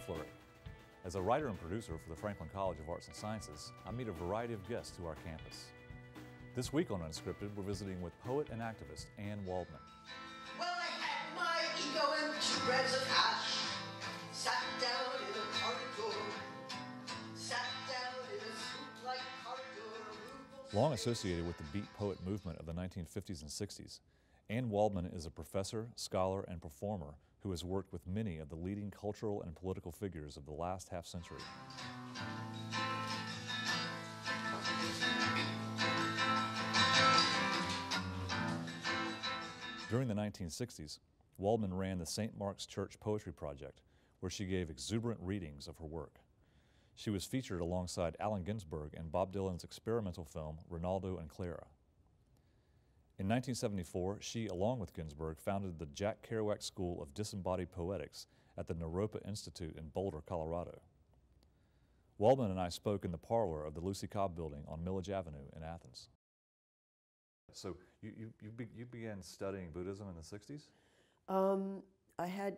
Flurry. As a writer and producer for the Franklin College of Arts and Sciences, I meet a variety of guests to our campus. This week on Unscripted, we're visiting with poet and activist Anne Waldman. Well, I had my ego and 2 grams of hash, sat down in a corridor, sat down in a soup-like corridor. Long associated with the beat poet movement of the 1950s and 60s, Anne Waldman is a professor, scholar, and performer who has worked with many of the leading cultural and political figures of the last half-century. During the 1960s, Waldman ran the St. Mark's Church Poetry Project, where she gave exuberant readings of her work. She was featured alongside Allen Ginsburg in Bob Dylan's experimental film, Rinaldo and Clara. In 1974, she, along with Ginsburg, founded the Jack Kerouac School of Disembodied Poetics at the Naropa Institute in Boulder, Colorado. Waldman and I spoke in the parlor of the Lucy Cobb building on Millage Avenue in Athens. So you began studying Buddhism in the 60s? I had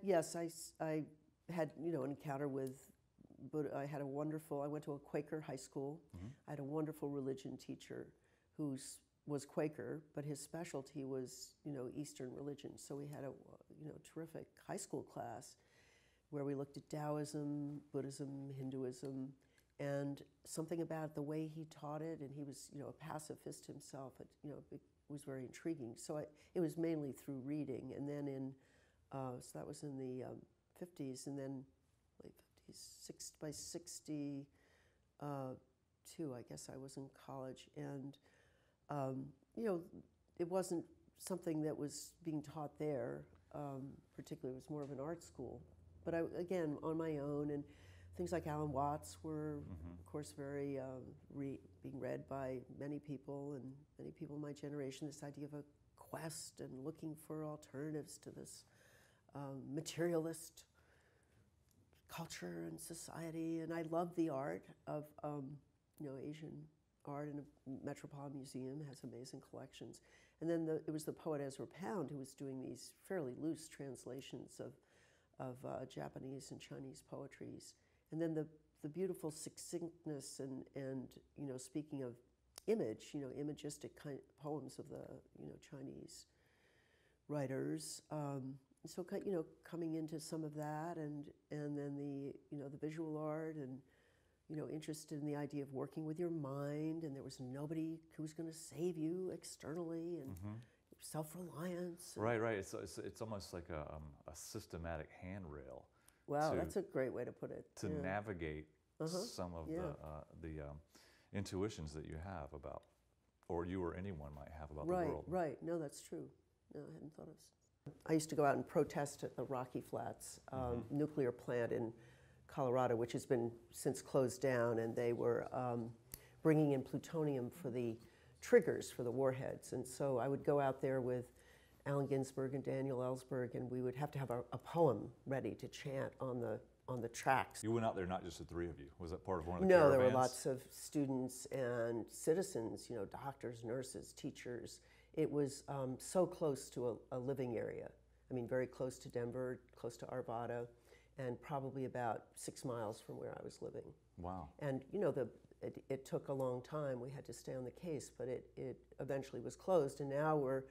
an encounter with Buddha. I went to a Quaker high school. Mm-hmm. I had a wonderful religion teacher who was Quaker, but his specialty was, Eastern religion. So we had a, terrific high school class where we looked at Taoism, Buddhism, Hinduism, and something about the way he taught it, and he was, a pacifist himself. It was very intriguing. So it was mainly through reading, and then so that was in the 50s, and then late 50s, by 62, I guess I was in college, and it wasn't something that was being taught there. Particularly, it was more of an art school. But again, on my own, and things like Alan Watts were, of course, very being read by many people, and many people in my generation. This idea of a quest and looking for alternatives to this materialist culture and society. And I love the art of, Asian art, and the Metropolitan Museum has amazing collections. And then it was the poet Ezra Pound who was doing these fairly loose translations of Japanese and Chinese poetries. And then the beautiful succinctness and speaking of image, imagistic kind of poems of the Chinese writers. So coming into some of that, and then the the visual art, and interested in the idea of working with your mind, and there was nobody who was going to save you externally, and self-reliance. Right. It's almost like a systematic handrail. Wow, that's a great way to put it. To navigate some of the intuitions that you have about, or you or anyone might have about the world. Right. No, that's true. No, I hadn't thought of it. I used to go out and protest at the Rocky Flats nuclear plant in Colorado, which has been since closed down, and they were bringing in plutonium for the triggers for the warheads. And so I would go out there with Allen Ginsburg and Daniel Ellsberg, and we would have to have a poem ready to chant on the tracks. You went out there, not just the 3 of you. Was that part of one of the No, caravans? there were lots of students and citizens, doctors, nurses, teachers. It was so close to a living area. I mean, very close to Denver, close to Arvada, and probably about 6 miles from where I was living. Wow. And it took a long time. We had to stay on the case, but it eventually was closed, and now we're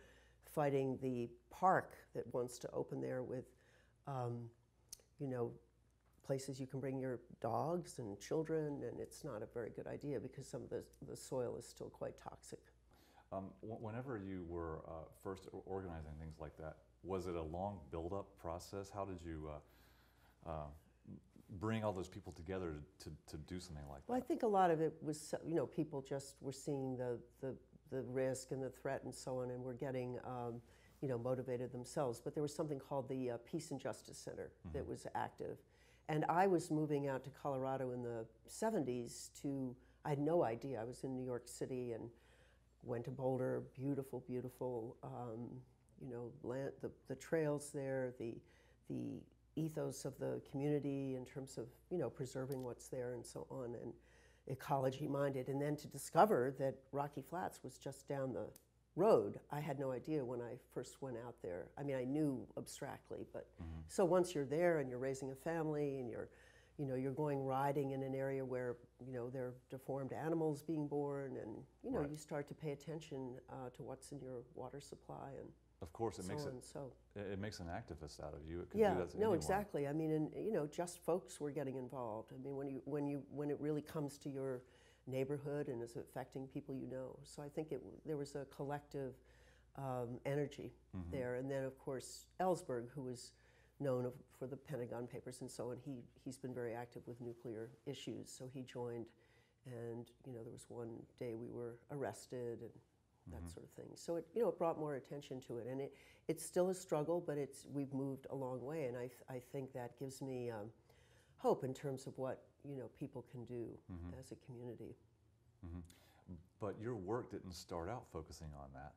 fighting the park that wants to open there with, places you can bring your dogs and children, and it's not a very good idea because some of the soil is still quite toxic. Whenever you were first organizing things like that, was it a long build-up process? How did you bring all those people together to do something like that? Well, I think a lot of it was, people just were seeing the risk and the threat and so on, and were getting, motivated themselves. But there was something called the Peace and Justice Center that was active. And I was moving out to Colorado in the 70s I had no idea. I was in New York City and went to Boulder, beautiful, beautiful, land, the trails there, the ethos of the community in terms of, preserving what's there and so on, and ecology-minded. And then to discover that Rocky Flats was just down the road, I had no idea when I first went out there. I mean, I knew abstractly, but so once you're there and you're raising a family and you're, you know, you're going riding in an area where, you know, there are deformed animals being born, and, you know, Right. you start to pay attention to what's in your water supply and Of course, it so makes on. So it makes an activist out of you. It could yeah, do that to no, anyone. exactly. I mean, and you know, just folks were getting involved. I mean, when it really comes to your neighborhood and is affecting people you know. So I think there was a collective energy there. And then, of course, Ellsberg, who was known for the Pentagon Papers and so on, he's been very active with nuclear issues. So he joined, and you know, there was one day we were arrested and that sort of thing. So it, you know, it brought more attention to it, and it's still a struggle, but we've moved a long way, and I think that gives me hope in terms of what, you know, people can do as a community. But your work didn't start out focusing on that.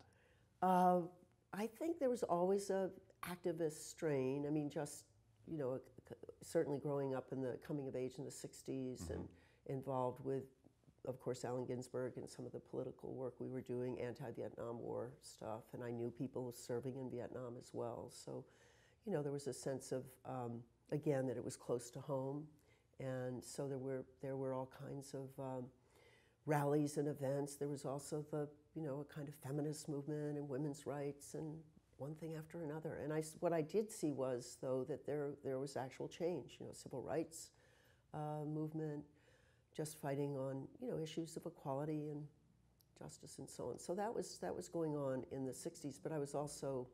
I think there was always a activist strain. I mean, just, you know, certainly growing up in the coming of age in the 60s and involved with, of course, Allen Ginsburg and some of the political work we were doing, anti-Vietnam War stuff, and I knew people serving in Vietnam as well. So, you know, there was a sense of, again, that it was close to home, and so there were all kinds of rallies and events. There was also the, you know, a kind of feminist movement and women's rights and one thing after another. And what I did see was, though, that there was actual change, you know, civil rights movement, just fighting on, you know, issues of equality and justice and so on. So that was going on in the 60s, but I was also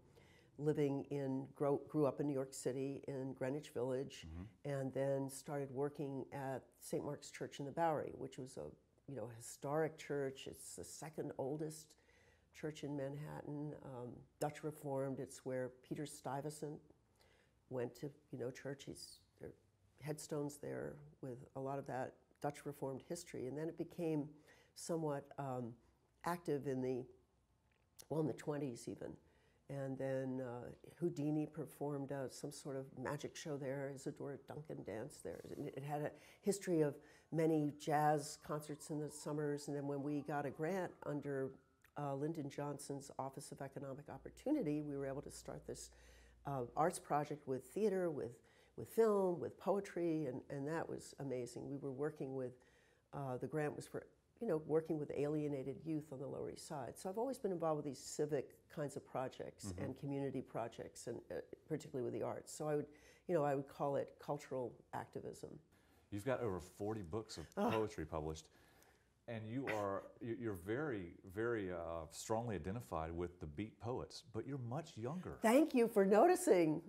grew up in New York City in Greenwich Village, and then started working at St. Mark's Church in the Bowery, which was a, you know, historic church. It's the second oldest church in Manhattan, Dutch Reformed. It's where Peter Stuyvesant went to, you know, church. There are headstones there with a lot of that Dutch Reformed history, and then it became somewhat active in the 20s even. And then Houdini performed some sort of magic show there. Isadora Duncan danced there. It had a history of many jazz concerts in the summers, and then when we got a grant under Lyndon Johnson's Office of Economic Opportunity, we were able to start this arts project with theater, with film, with poetry, and that was amazing. We were working with, the grant was for, you know, working with alienated youth on the Lower East Side. So I've always been involved with these civic kinds of projects and community projects, and particularly with the arts. So I would call it cultural activism. You've got over 40 books of poetry published, and you're very, very strongly identified with the Beat Poets, but you're much younger. Thank you for noticing.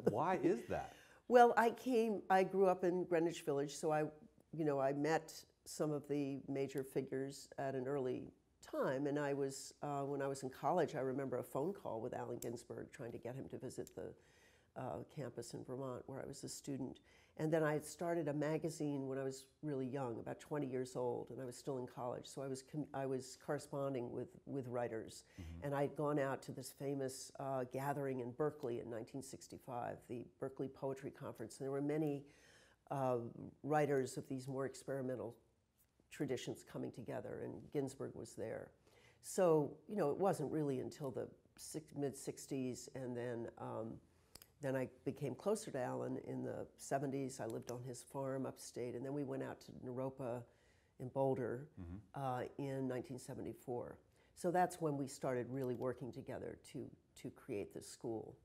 Why is that? Well, I grew up in Greenwich Village, so I met some of the major figures at an early time, and I was, when I was in college, I remember a phone call with Allen Ginsburg trying to get him to visit the campus in Vermont where I was a student. And then I had started a magazine when I was really young, about 20 years old, and I was still in college. So I was corresponding with writers, and I'd gone out to this famous gathering in Berkeley in 1965, the Berkeley Poetry Conference, and there were many writers of these more experimental traditions coming together, and Ginsburg was there. So, you know, it wasn't really until the mid-60s, and then I became closer to Allen in the 70s. I lived on his farm upstate, and then we went out to Naropa in Boulder in 1974. So that's when we started really working together to create this school,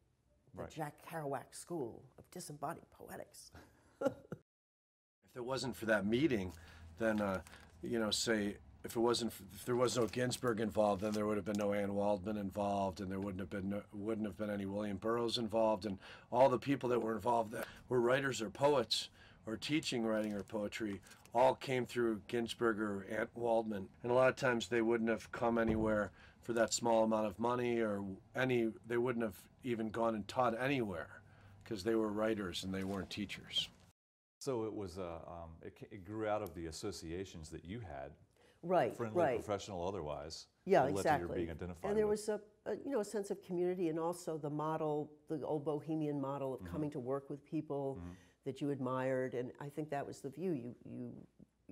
the Jack Kerouac School of Disembodied Poetics. If it wasn't for that meeting, then, you know, say, if there was no Ginsburg involved, then there would have been no Anne Waldman involved, and there wouldn't have been any William Burroughs involved, and all the people that were involved that were writers or poets or teaching writing or poetry all came through Ginsburg or Anne Waldman. And a lot of times they wouldn't have come anywhere for that small amount of money, or they wouldn't have even gone and taught anywhere because they were writers and they weren't teachers. So it was it grew out of the associations that you had. Right, friendly, right. Professional, otherwise. Yeah, that led to exactly. your being identified and there with. was a sense of community, and also the model, the old bohemian model of coming to work with people that you admired, and I think that was the view.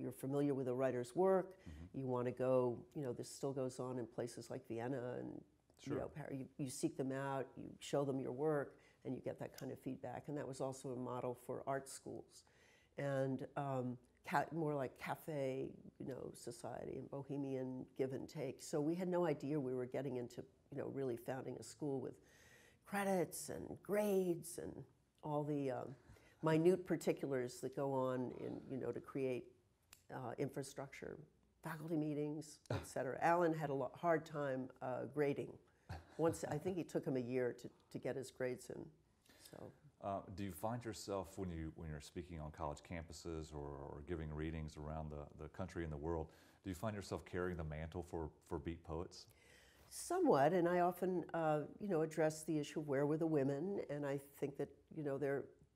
You're familiar with a writer's work. You want to go. You know, this still goes on in places like Vienna and you know, Paris. You seek them out. You show them your work, and you get that kind of feedback. And that was also a model for art schools. and more like cafe, society and bohemian give and take. So we had no idea we were getting into, really founding a school with credits and grades and all the minute particulars that go on in, to create infrastructure, faculty meetings, et cetera. Allen had a hard time grading. I think it took him a year to get his grades in. So. Do you find yourself when you're speaking on college campuses or giving readings around the country and the world, do you find yourself carrying the mantle for beat poets? Somewhat, and I often address the issue of where were the women, and I think that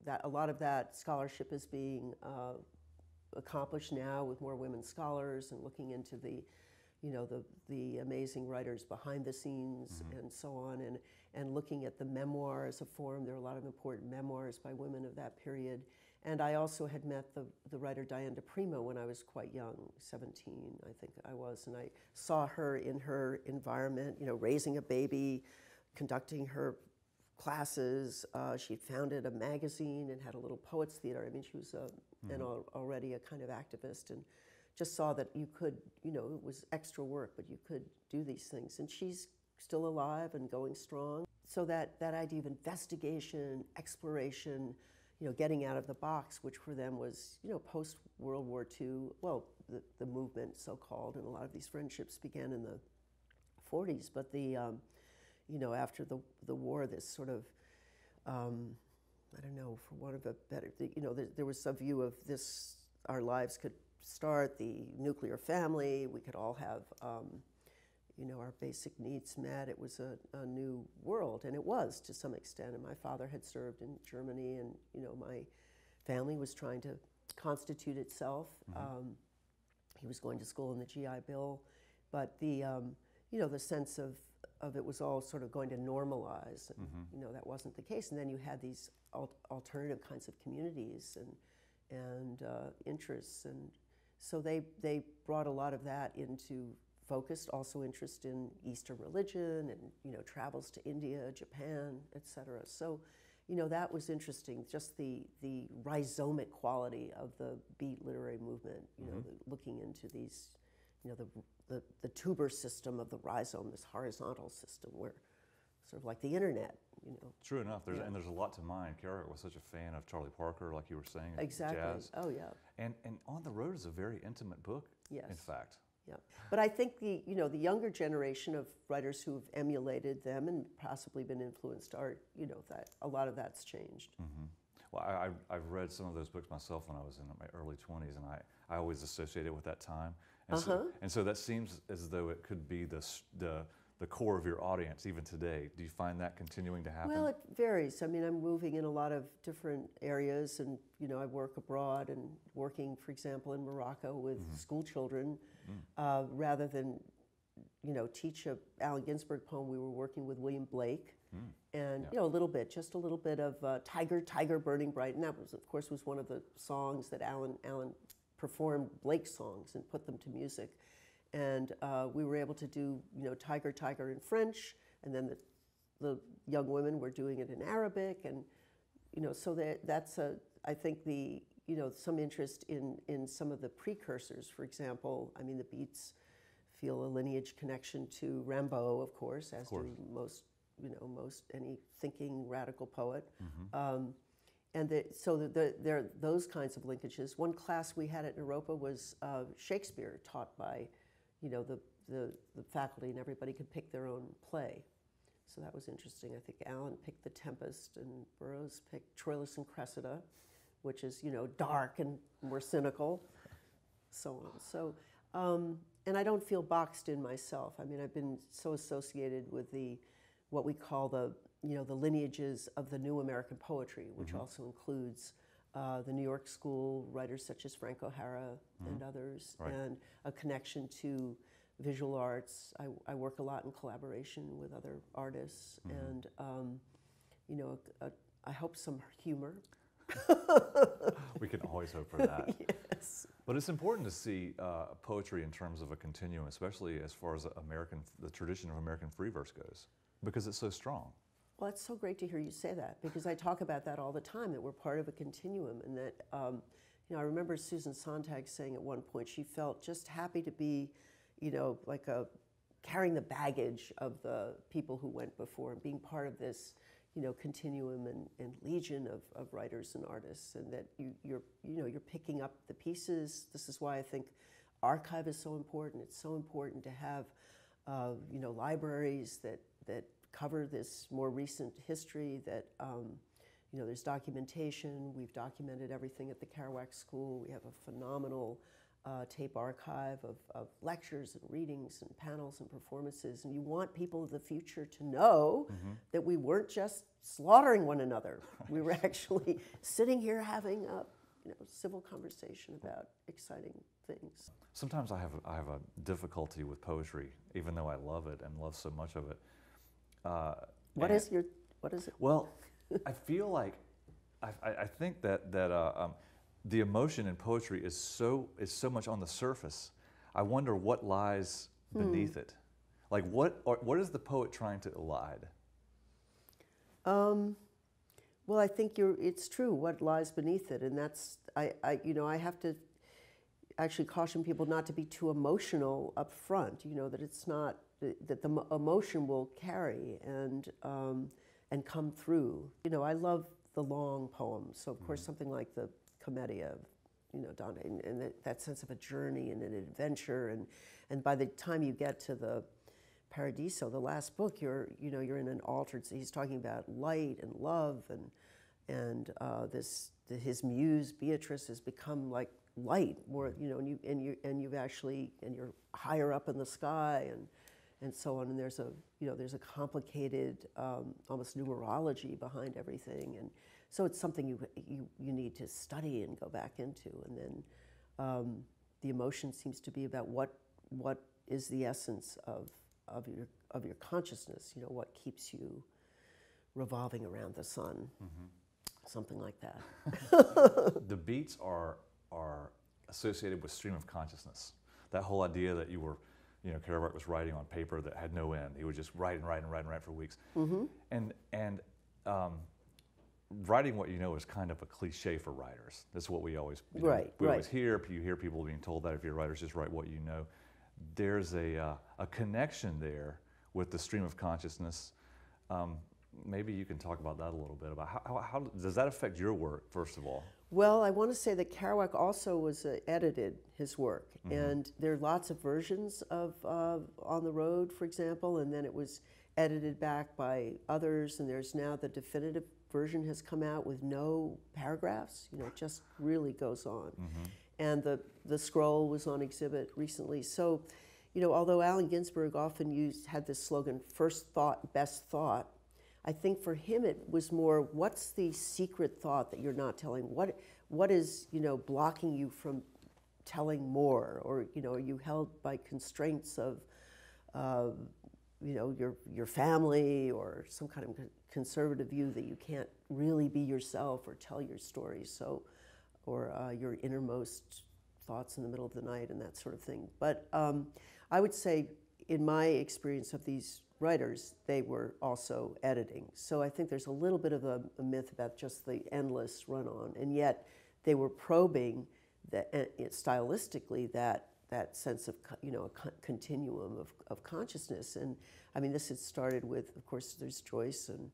that a lot of that scholarship is being accomplished now with more women scholars and looking into the amazing writers behind the scenes and so on, and looking at the memoir as a form. There are a lot of important memoirs by women of that period. And I also had met the writer Diane DePrimo when I was quite young, 17, I think I was, and I saw her in her environment, raising a baby, conducting her classes. She founded a magazine and had a little poets theater. I mean, she was already a kind of activist, and just saw that you could, it was extra work, but you could do these things. And she's still alive and going strong. So that idea of investigation, exploration, getting out of the box, which for them was, post-World War II, well, the movement, so-called, and a lot of these friendships began in the 40s. But after the war, this sort of, I don't know, for want of a better, there was some view of this, our lives could start, the nuclear family, we could all have, our basic needs met. It was a new world, and it was to some extent. And my father had served in Germany, and my family was trying to constitute itself. He was going to school in the GI Bill, but the sense of it was all sort of going to normalize, and that wasn't the case. And then you had these alternative kinds of communities and interests, and so they brought a lot of that into focus, also interest in Eastern religion and travels to India, Japan, etc. So that was interesting, just the rhizomic quality of the beat literary movement, looking into these, the tuber system of the rhizome, this horizontal system where sort of like the internet, True enough, there's a lot to mine. Kerouac was such a fan of Charlie Parker, like you were saying, exactly. Jazz. Oh yeah. And On the Road is a very intimate book. Yes. In fact. Yeah, but I think the younger generation of writers who've emulated them and possibly been influenced are that a lot of that's changed. Well, I've read some of those books myself when I was in my early 20s, and I always associate it with that time. And so that seems as though it could be the core of your audience even today. Do you find that continuing to happen? Well, it varies. I mean, I'm moving in a lot of different areas, and I work abroad and working, for example, in Morocco with school children, rather than teach a Allen Ginsburg poem. We were working with William Blake, and just a little bit of Tiger, Tiger, Burning Bright, and that was, of course, was one of the songs that Allen performed Blake's songs and put them to music. And we were able to do, Tiger, Tiger in French, and then the young women were doing it in Arabic, and so that's I think some interest in some of the precursors. For example, I mean, the Beats feel a lineage connection to Rimbaud, of course, as do most any thinking radical poet. And so there are those kinds of linkages. One class we had at Naropa was Shakespeare, taught by the faculty, and everybody could pick their own play. So that was interesting. I think Allen picked The Tempest, and Burroughs picked Troilus and Cressida, which is, dark and more cynical, so on. So, and I don't feel boxed in myself. I mean, I've been so associated with what we call the lineages of the new American poetry, which also includes the New York School, writers such as Frank O'Hara and others, and a connection to visual arts. I work a lot in collaboration with other artists, and I hope some humor. We can always hope for that. Yes. But it's important to see poetry in terms of a continuum, especially as far as the tradition of American free verse goes, because it's so strong. Well, it's so great to hear you say that, because I talk about that all the time, that we're part of a continuum, and that You know, I remember Susan Sontag saying at one point she felt just happy to be, you know, like carrying the baggage of the people who went before and being part of this, you know, continuum and legion of writers and artists, and that you're picking up the pieces. This is why I think archive is so important. It's so important to have, you know, libraries that cover this more recent history, that, you know, there's documentation. We've documented everything at the Kerouac School. We have a phenomenal tape archive of lectures and readings and panels and performances. And you want people of the future to know that we weren't just slaughtering one another. Right. We were actually sitting here having a, you know, civil conversation about exciting things. Sometimes I have a difficulty with poetry, even though I love it and love so much of it. What is it? Well, I feel like I think that the emotion in poetry is so much on the surface. I wonder what lies beneath it. Like what is the poet trying to elide? Well, I think it's true what lies beneath it, and that's you know, I have to actually caution people not to be too emotional up front. You know, that it's not that the emotion will carry and come through. You know, I love the long poems. So of course something like the Commedia, you know, Dante, and that sense of a journey and an adventure, and by the time you get to the Paradiso, the last book, you're in an altered. He's talking about light and love, and his muse Beatrice has become like light more, you know, and you're higher up in the sky, and so on. And there's a complicated almost numerology behind everything, and so it's something you need to study and go back into. And then the emotion seems to be about what is the essence of your consciousness. You know, what keeps you revolving around the sun, something like that. The beats are associated with stream of consciousness. That whole idea that you were, you know, Kerouac was writing on paper that had no end. He would just write and write and write and write for weeks. And writing what you know is kind of a cliche for writers. That's what we always always hear. You hear people being told that if you're writers, just write what you know. There's a connection there with the stream of consciousness. Maybe you can talk about that a little bit, about how does that affect your work, first of all? Well, I want to say that Kerouac also was edited his work, and there are lots of versions of On the Road, for example, and then it was edited back by others, and there's now the definitive version has come out with no paragraphs. You know, it just really goes on. And the scroll was on exhibit recently. So, you know, although Allen Ginsburg often had this slogan, first thought, best thought, I think for him it was more, what's the secret thought that you're not telling? What is, you know, blocking you from telling more? Or, you know, are you held by constraints of, you know, your family or some kind of conservative view that you can't really be yourself or tell your story, so, or your innermost thoughts in the middle of the night and that sort of thing. But I would say, in my experience of these writers, they were also editing. So I think there's a little bit of a myth about just the endless run-on, and yet they were probing stylistically that sense of, you know, a continuum of consciousness. And I mean, this had started with, of course, there's Joyce and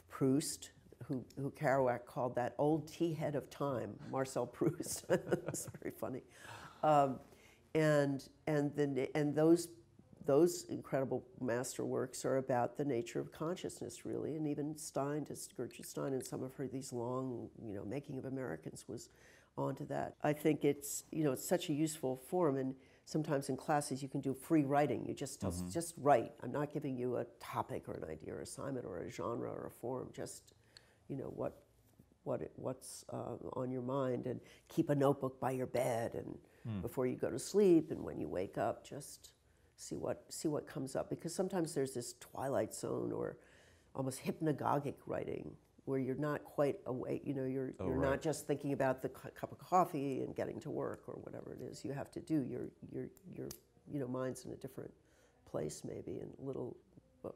Proust, who Kerouac called that old tea head of time, Marcel Proust. It's very funny. And those incredible masterworks are about the nature of consciousness, really. And even Stein, Gertrude Stein, in some of these long, you know, Making of Americans was onto that. I think it's, you know, it's such a useful form, and sometimes in classes you can do free writing. You just write. I'm not giving you a topic or an idea or assignment or a genre or a form. Just, you know, what's on your mind, and keep a notebook by your bed, and before you go to sleep, and when you wake up, just see what comes up. Because sometimes there's this twilight zone or almost hypnagogic writing where you're not quite awake. You know, you're not just thinking about the cup of coffee and getting to work or whatever it is you have to do. Your you know, mind's in a different place maybe, and a little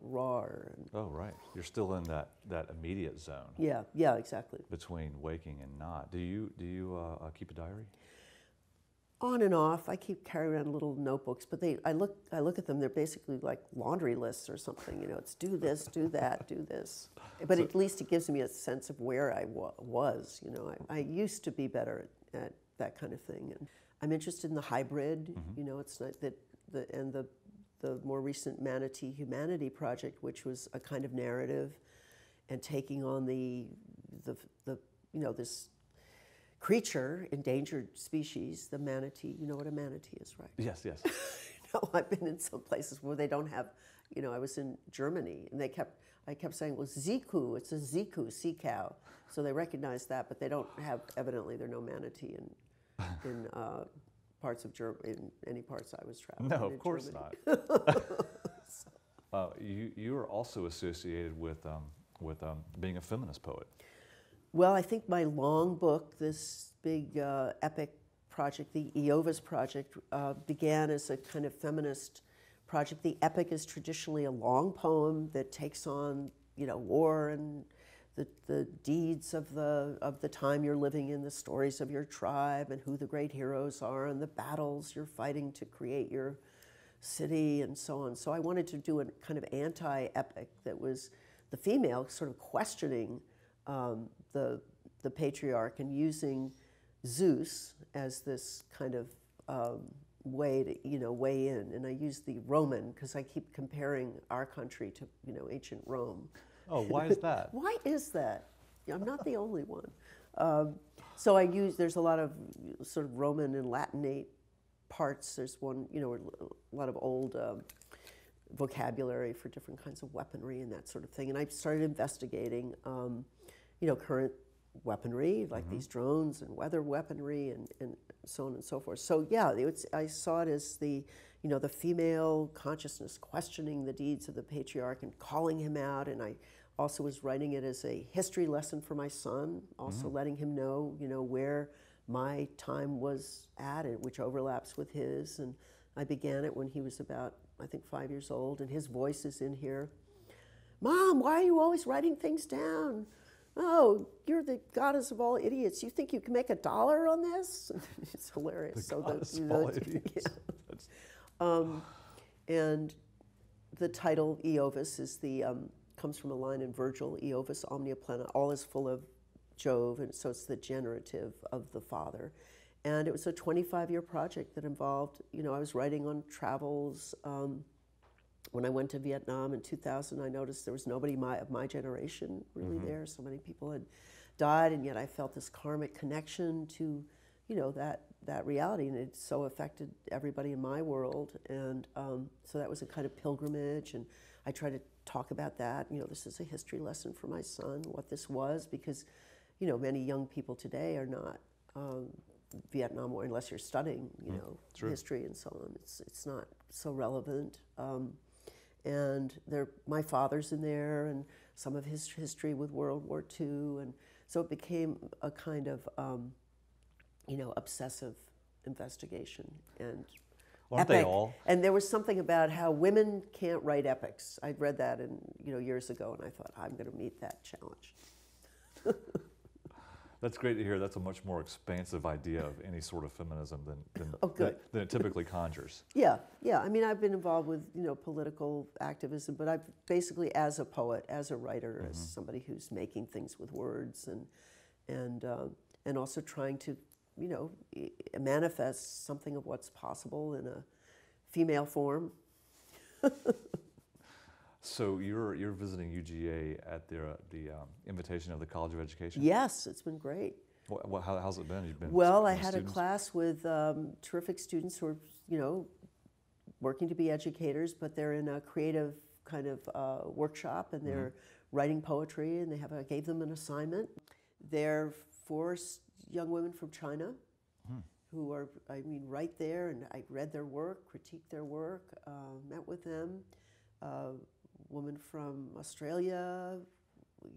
rawer. And Oh, right. You're still in that immediate zone. yeah, exactly. Between waking and not. Do you keep a diary? On and off. I keep carrying around little notebooks, but I look at them. They're basically like laundry lists or something. It's do this, do that, do this. But at least it gives me a sense of where I was. I used to be better at that kind of thing. And I'm interested in the hybrid. It's not that the more recent Manatee Humanity project, which was a kind of narrative, and taking on the this creature, endangered species, the manatee. You know what a manatee is, right? Yes, yes. I've been in some places where they don't have, I was in Germany, and I kept saying, well, Ziku, it's a Ziku, sea cow. So they recognize that, but they don't have, evidently, there are no manatee in parts of Germany, in any parts I was traveling. No, of course not. You are also associated with being a feminist poet. Well, I think my long book, this big epic project, the Eovis project, began as a kind of feminist project. The epic is traditionally a long poem that takes on, war and the deeds of the time you're living in, the stories of your tribe and who the great heroes are and the battles you're fighting to create your city and so on. So I wanted to do a kind of anti-epic that was the female sort of questioning the patriarch and using Zeus as this kind of way to weigh in. And I use the Roman because I keep comparing our country to ancient Rome. Oh, why is that? Why is that? I'm not the only one. So there's a lot of sort of Roman and Latinate parts. There's one, a lot of old vocabulary for different kinds of weaponry and that sort of thing. And I started investigating current weaponry, like these drones and weather weaponry and so on and so forth. So yeah, I saw it as the female consciousness questioning the deeds of the patriarch and calling him out. And I also was writing it as a history lesson for my son, also letting him know, where my time was at, which overlaps with his. And I began it when he was about, I think, 5 years old, and his voice is in here. Mom, why are you always writing things down? Oh, you're the goddess of all idiots. You think you can make $1 on this? It's hilarious. The goddess of all idiots. And the title Eovis is comes from a line in Virgil, Eovis omnia plena, all is full of Jove, and so it's the generative of the father. And it was a 25-year project that involved, I was writing on travels. When I went to Vietnam in 2000, I noticed there was nobody of my generation really there. So many people had died, and yet I felt this karmic connection to, that reality, and it so affected everybody in my world. And so that was a kind of pilgrimage, and I tried to talk about that. This is a history lesson for my son, what this was, because, many young people today are not Vietnam War, unless you're studying, history and so on. It's not so relevant. And my father's in there, and some of his history with World War II, and so it became a kind of, obsessive investigation and Aren't they all? And there was something about how women can't write epics. I'd read that years ago, and I thought I'm going to meet that challenge. That's great to hear. That's a much more expansive idea of any sort of feminism than it typically conjures. Yeah. I mean, I've been involved with political activism, but I've basically, as a poet, as a writer, as somebody who's making things with words, and also trying to manifest something of what's possible in a female form. So you're visiting UGA at the invitation of the College of Education? Yes, it's been great. How's it been? You've been well, I had a class with terrific students who are, working to be educators, but they're in a creative kind of workshop, and they're writing poetry, and I gave them an assignment. They're 4 young women from China who are, right there, and I read their work, critiqued their work, met with them. Woman from Australia,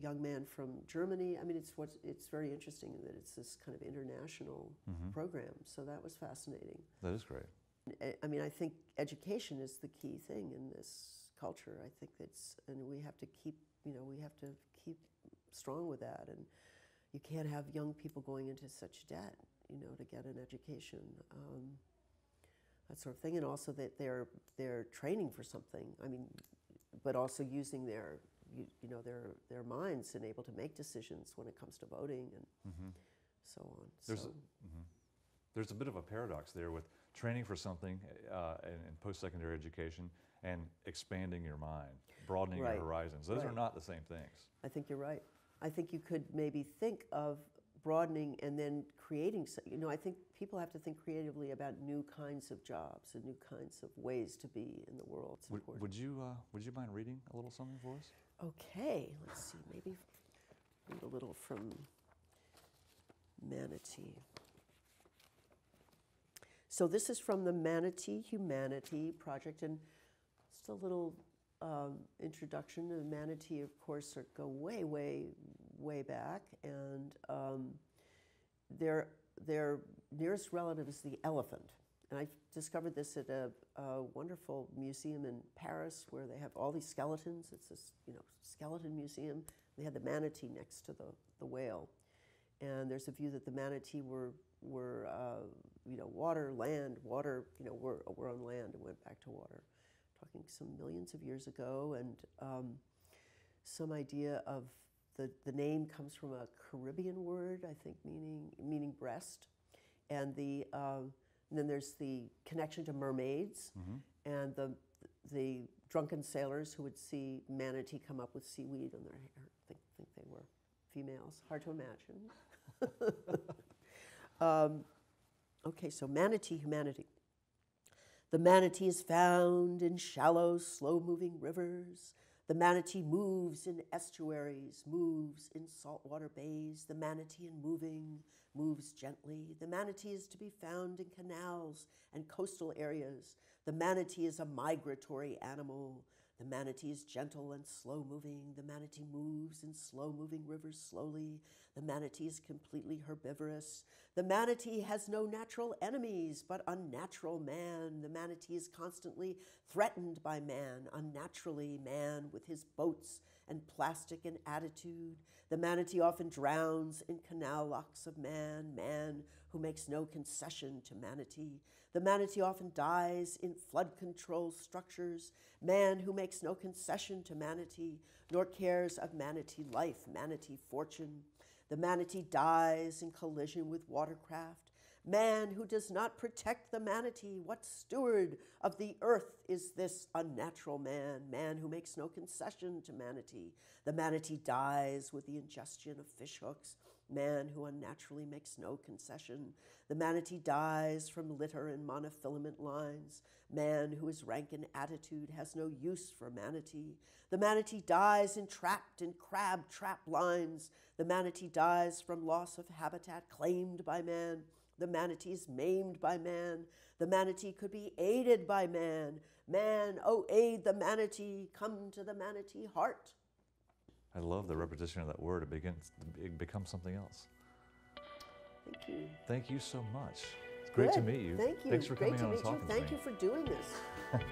young man from Germany. I mean, it's very interesting that it's this kind of international program. So that was fascinating. That is great. I mean, I think education is the key thing in this culture. I think and we have to keep, we have to keep strong with that. And you can't have young people going into such debt, to get an education, that sort of thing. And also that they're training for something. I mean, but also using their minds and able to make decisions when it comes to voting and so on. There's a bit of a paradox there with training for something in post-secondary education and expanding your mind, broadening your horizons. Those are not the same things. I think you're right. I think you could maybe think of broadening and then creating, I think people have to think creatively about new kinds of jobs and new kinds of ways to be in the world. Would you mind reading a little something for us? Okay, let's see, maybe read a little from Manatee. So this is from the Manatee Humanity Project, and just a little introduction. The Manatee, of course, go way, way, way back, and their nearest relative is the elephant. And I discovered this at a wonderful museum in Paris where they have all these skeletons. It's this, skeleton museum. They had the manatee next to the whale, and there's a view that the manatee were water, land, water. Were on land and went back to water. Talking some millions of years ago, and some idea of the name comes from a Caribbean word, I think, meaning breast, and then there's the connection to mermaids, and the drunken sailors who would see manatee come up with seaweed on their hair, think they were females. Hard to imagine. Okay, so Manatee Humanity. The manatee is found in shallow, slow-moving rivers. The manatee moves in estuaries, moves in saltwater bays. The manatee in moving moves gently. The manatee is to be found in canals and coastal areas. The manatee is a migratory animal. The manatee is gentle and slow-moving. The manatee moves in slow-moving rivers slowly. The manatee is completely herbivorous. The manatee has no natural enemies, but unnatural man. The manatee is constantly threatened by man, unnaturally man with his boats and plastic and attitude. The manatee often drowns in canal locks of man, man who makes no concession to manatee. The manatee often dies in flood control structures, man who makes no concession to manatee, nor cares of manatee life, manatee fortune. The manatee dies in collision with watercraft, man who does not protect the manatee. What steward of the earth is this unnatural man, man who makes no concession to manatee? The manatee dies with the ingestion of fish hooks, man who unnaturally makes no concession. The manatee dies from litter and monofilament lines, man who is rank in attitude has no use for manatee. The manatee dies entrapped in crab trap lines. The manatee dies from loss of habitat claimed by man. The manatee is maimed by man. The manatee could be aided by man. Man, oh, aid the manatee, come to the manatee heart. I love the repetition of that word. It becomes something else. Thank you. Thank you so much. It's great to meet you. Thank you. Thanks for coming on and Great to meet you. talking to me. Thank you for doing this.